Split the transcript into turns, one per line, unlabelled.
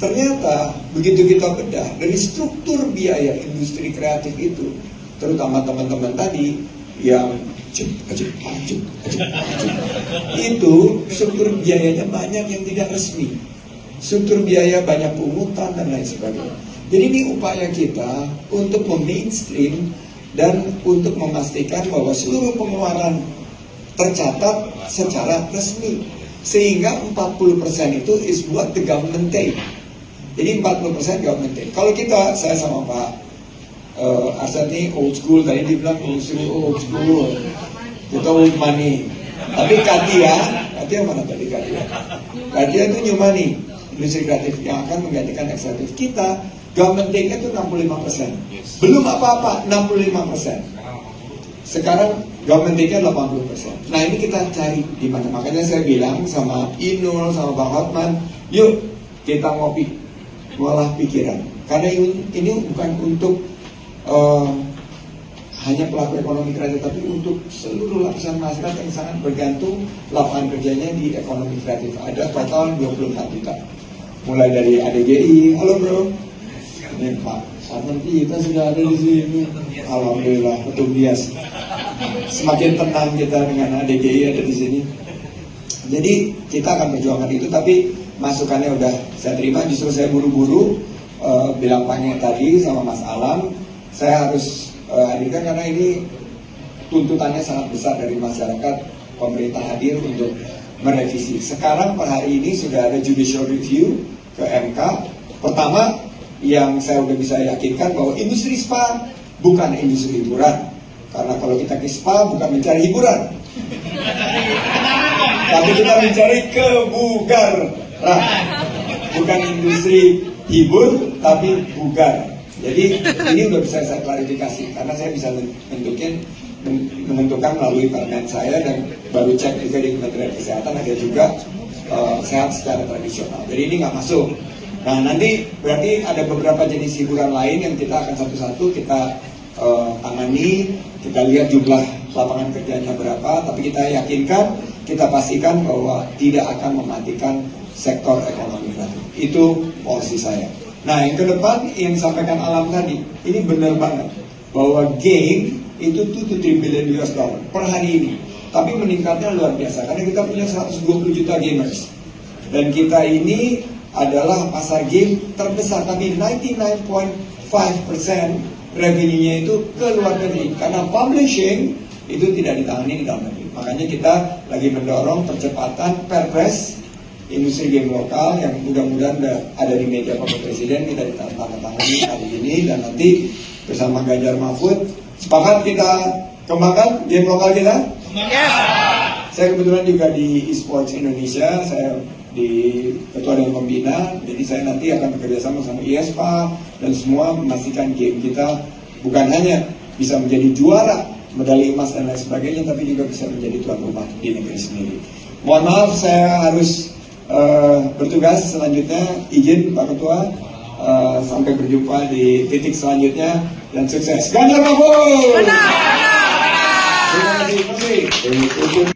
ternyata begitu kita bedah dari struktur biaya industri kreatif itu, terutama teman-teman tadi yang itu struktur biayanya banyak yang tidak resmi, struktur biaya banyak pungutan dan lain sebagainya. Jadi ini upaya kita untuk memainstream dan untuk memastikan bahwa seluruh pengeluaran tercatat secara resmi, sehingga 40% itu is what the government take. Jadi 40% government take. Kalau kita, saya sama Pak Arsad ini old school, tadi dibilang old school, kita old money. Tapi Katia mana tadi Katia? Katia itu new money, industri kreatif yang akan menggantikan ekstraktif. Kita government take-nya itu 65%. Belum apa-apa, 65%. Sekarang government take-nya 80%. Nah ini kita cari di mana. Makanya saya bilang sama Inul, sama Bang Hotman, yuk kita ngopi, ngolah pikiran. Karena ini bukan untuk hanya pelaku ekonomi kreatif, tapi untuk seluruh lapisan masyarakat yang sangat bergantung lapangan kerjanya di ekonomi kreatif. Ada total 24 juta. Mulai dari ADGI, halo bro. Ini Pak, Sarman kita sudah ada di sini. Alhamdulillah, betul bias. Semakin tenang kita dengan ADGI ada di sini. Jadi kita akan perjuangkan itu, tapi masukannya udah saya terima. Justru saya buru-buru bilang Paknya tadi sama Mas Alam, saya harus hadirkan karena ini tuntutannya sangat besar dari masyarakat. Pemerintah hadir untuk merevisi. Sekarang per hari ini sudah ada judicial review ke MK. Pertama, yang saya udah bisa yakinkan bahwa industri spa bukan industri hiburan. Karena kalau kita ke spa bukan mencari hiburan, tapi kita mencari kebugaran. Bukan industri hibur, tapi bugar. Jadi ini udah bisa saya klarifikasi karena saya bisa menentukan melalui permen saya dan baru cek juga di Kementerian Kesehatan ada juga sehat secara tradisional. Jadi ini nggak masuk. Nah nanti berarti ada beberapa jenis hiburan lain yang kita akan satu-satu kita tangani. Kita lihat jumlah lapangan kerjanya berapa, tapi kita yakinkan, kita pastikan bahwa tidak akan mematikan sektor ekonomi kreatif. Itu polisi saya. Nah yang ke depan yang disampaikan Alam tadi, ini benar banget bahwa game itu 2 to 3 billion US dollar per hari ini. Tapi meningkatnya luar biasa karena kita punya 120 juta gamers. Dan kita ini adalah pasar game terbesar, tapi 99.5% revenue-nya itu ke luar negeri. Karena publishing itu tidak ditangani di dalam negeri. Makanya kita lagi mendorong percepatan perpres industri game lokal yang mudah-mudahan ada di meja Bapak Presiden. Kita ditandatangani hari ini dan nanti bersama Ganjar Mahfud sepakat kita kembangkan game lokal kita. Yes. Saya kebetulan juga di eSports Indonesia, saya di Ketua Dewan Pembina, jadi saya nanti akan bekerja sama IESPA dan semua memastikan game kita bukan hanya bisa menjadi juara, medali emas dan lain sebagainya, tapi juga bisa menjadi tuan rumah di negeri sendiri. Mohon maaf saya harus bertugas selanjutnya, izin Pak Ketua, sampai berjumpa di titik selanjutnya dan sukses. Ganjar Mahfud! Terima kasih.